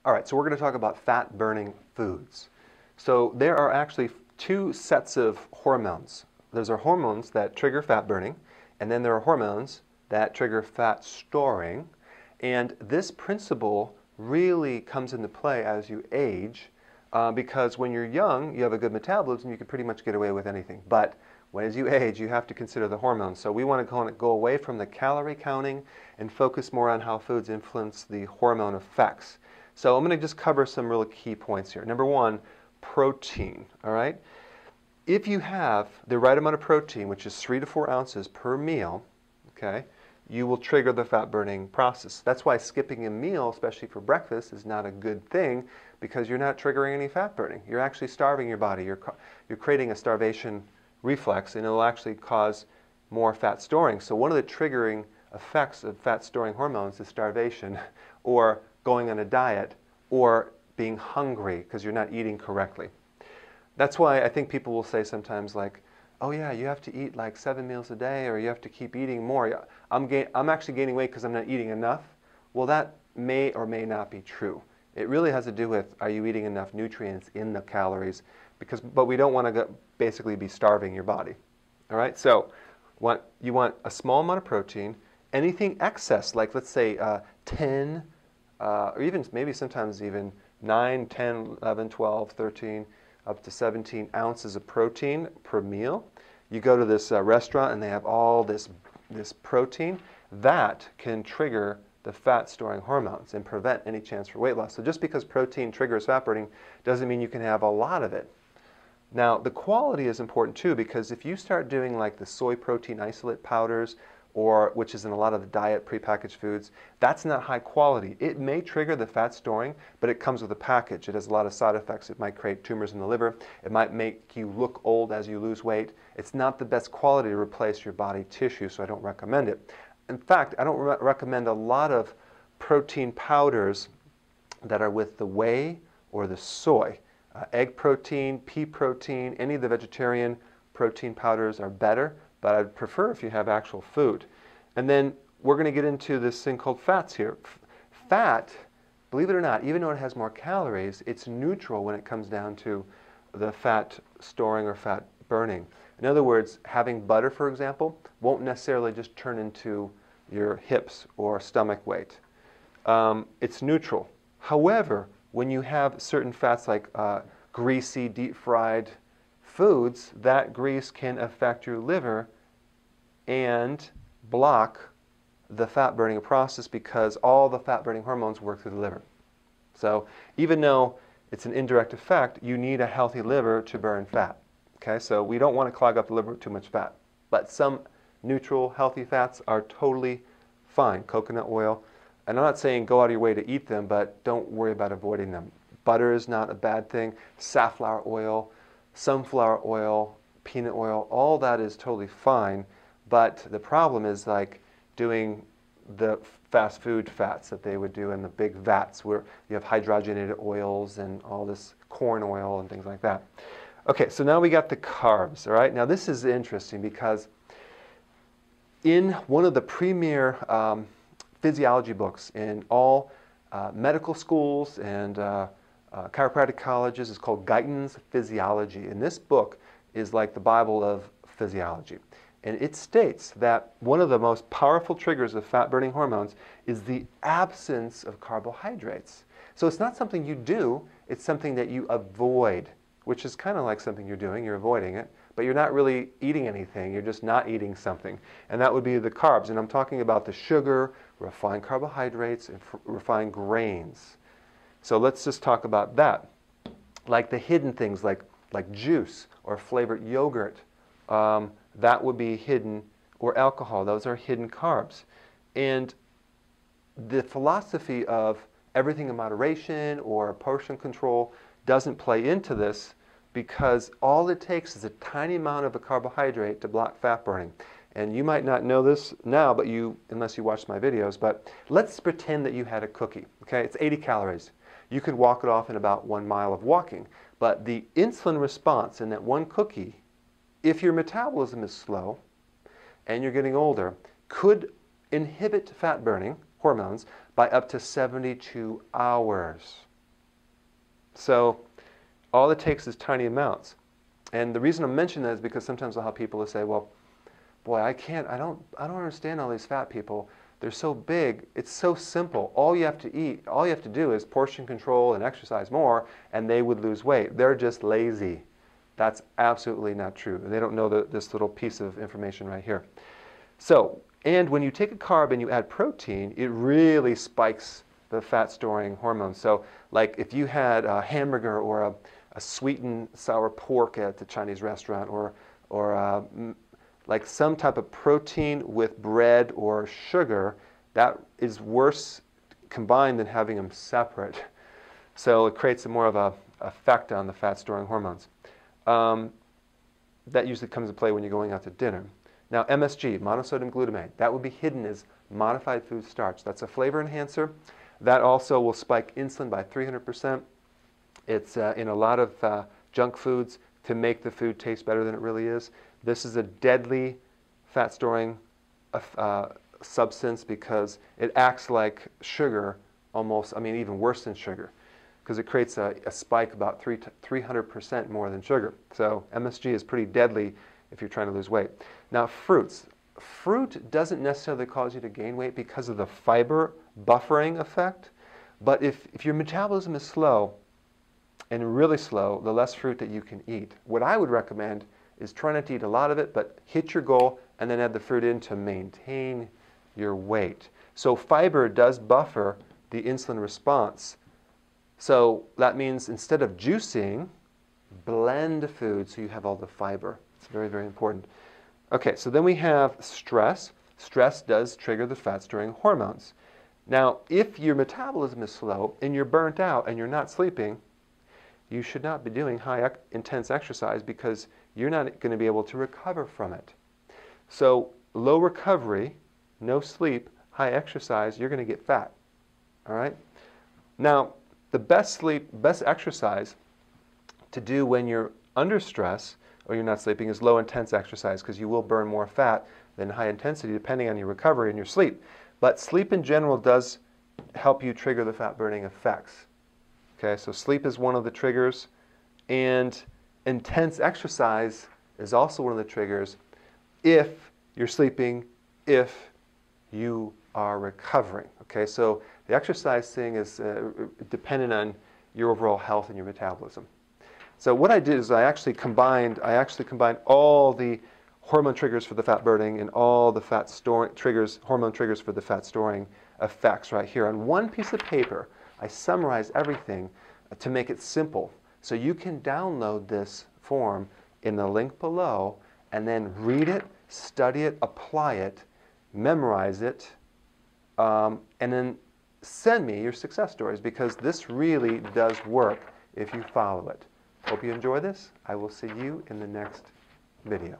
All right, so we're going to talk about fat-burning foods. So there are actually two sets of hormones. There's our hormones that trigger fat burning, and then there are hormones that trigger fat storing. And this principle really comes into play as you age, because when you're young, you have a good metabolism, you can pretty much get away with anything. But as you age, you have to consider the hormones. So we want to go away from the calorie counting and focus more on how foods influence the hormone effects. So I'm going to just cover some really key points here. Number one, protein, all right? If you have the right amount of protein, which is 3 to 4 ounces per meal, okay, you will trigger the fat burning process. That's why skipping a meal, especially for breakfast, is not a good thing, because you're not triggering any fat burning. You're actually starving your body. You're creating a starvation reflex, and it'll actually cause more fat storing. So one of the triggering effects of fat storing hormones is starvation, or going on a diet, or being hungry because you're not eating correctly. That's why I think people will say sometimes like, oh yeah, you have to eat like 7 meals a day, or you have to keep eating more. I'm actually gaining weight because I'm not eating enough. Well, that may or may not be true. It really has to do with, are you eating enough nutrients in the calories? But we don't want to basically be starving your body. All right, so you want a small amount of protein. Anything excess, like let's say 10, or even maybe sometimes even 9, 10, 11, 12, 13, up to 17 ounces of protein per meal. You go to this restaurant and they have all this protein. That can trigger the fat storing hormones and prevent any chance for weight loss. So just because protein triggers fat burning doesn't mean you can have a lot of it. Now the quality is important too, because if you start doing like the soy protein isolate powders, which is in a lot of the diet prepackaged foods, that's not high quality. It may trigger the fat storing, but it comes with a package. It has a lot of side effects. It might create tumors in the liver. It might make you look old as you lose weight. It's not the best quality to replace your body tissue, so I don't recommend it. In fact, I don't recommend a lot of protein powders that are with the whey or the soy. Egg protein, pea protein, any of the vegetarian protein powders are better, but I'd prefer if you have actual food. And then we're going to get into this thing called fats here. Fat, believe it or not, even though it has more calories, it's neutral when it comes down to the fat storing or fat burning. In other words, having butter, for example, won't necessarily just turn into your hips or stomach weight. It's neutral. However, when you have certain fats like greasy, deep-fried foods, that grease can affect your liver and block the fat-burning process, because all the fat-burning hormones work through the liver. So even though it's an indirect effect, you need a healthy liver to burn fat. Okay, so we don't want to clog up the liver with too much fat. But some neutral, healthy fats are totally fine. Coconut oil. And I'm not saying go out of your way to eat them, but don't worry about avoiding them. Butter is not a bad thing. Safflower oil, sunflower oil, peanut oil, all that is totally fine. But the problem is like doing the fast food fats that they would do in the big vats where you have hydrogenated oils and all this corn oil and things like that. Okay, so now we got the carbs, all right? Now this is interesting because in one of the premier physiology books in all medical schools and chiropractic colleges is called Guyton's Physiology. And this book is like the Bible of physiology. And it states that one of the most powerful triggers of fat-burning hormones is the absence of carbohydrates. So it's not something you do, it's something that you avoid, which is kind of like something you're doing, you're avoiding it, but you're not really eating anything, you're just not eating something. And that would be the carbs. And I'm talking about the sugar, refined carbohydrates, and refined grains. So let's just talk about that. Like the hidden things like juice or flavored yogurt, that would be hidden, or alcohol, those are hidden carbs. And the philosophy of everything in moderation or portion control doesn't play into this, because all it takes is a tiny amount of a carbohydrate to block fat burning. And you might not know this now, but unless you watch my videos, but let's pretend that you had a cookie, okay? It's 80 calories. You could walk it off in about 1 mile of walking. But the insulin response in that one cookie, if your metabolism is slow and you're getting older, could inhibit fat burning hormones by up to 72 hours. So all it takes is tiny amounts. And the reason I'm mentioning that is because sometimes I'll have people who say, well, boy, I don't understand all these fat people. They're so big. It's so simple. All you have to do is portion control and exercise more, and they would lose weight. They're just lazy. That's absolutely not true. They don't know this little piece of information right here. So, and when you take a carb and you add protein, it really spikes the fat-storing hormones. So, like if you had a hamburger or a sweetened sour pork at the Chinese restaurant, or like some type of protein with bread or sugar, that is worse combined than having them separate. So it creates more of a effect on the fat-storing hormones. That usually comes into play when you're going out to dinner. Now MSG, monosodium glutamate, that would be hidden as modified food starch. That's a flavor enhancer. That also will spike insulin by 300%. It's in a lot of junk foods to make the food taste better than it really is. This is a deadly fat-storing substance because it acts like sugar almost, I mean even worse than sugar, because it creates a spike about 300% more than sugar. So MSG is pretty deadly if you're trying to lose weight. Now fruits. Fruit doesn't necessarily cause you to gain weight because of the fiber buffering effect, but if your metabolism is slow, and really slow, the less fruit that you can eat. What I would recommend is try not to eat a lot of it, but hit your goal and then add the fruit in to maintain your weight. So fiber does buffer the insulin response. So that means instead of juicing, blend food so you have all the fiber. It's very, very important. Okay, so then we have stress. Stress does trigger the fat-storing hormones. Now, if your metabolism is slow and you're burnt out and you're not sleeping, you should not be doing high intense exercise because you're not going to be able to recover from it. So low recovery, no sleep, high exercise, you're going to get fat. All right? Now, the best exercise to do when you're under stress or you're not sleeping is low intense exercise because you will burn more fat than high intensity depending on your recovery and your sleep. But sleep in general does help you trigger the fat burning effects. Okay, so sleep is one of the triggers, and intense exercise is also one of the triggers if you're sleeping, if you are recovering. Okay, so the exercise thing is dependent on your overall health and your metabolism. So what I did is I actually combined all the hormone triggers for the fat burning and all the fat storing triggers, hormone triggers for the fat storing effects right here on one piece of paper. I summarize everything to make it simple. So you can download this form in the link below and then read it, study it, apply it, memorize it, and then send me your success stories because this really does work if you follow it. Hope you enjoy this. I will see you in the next video.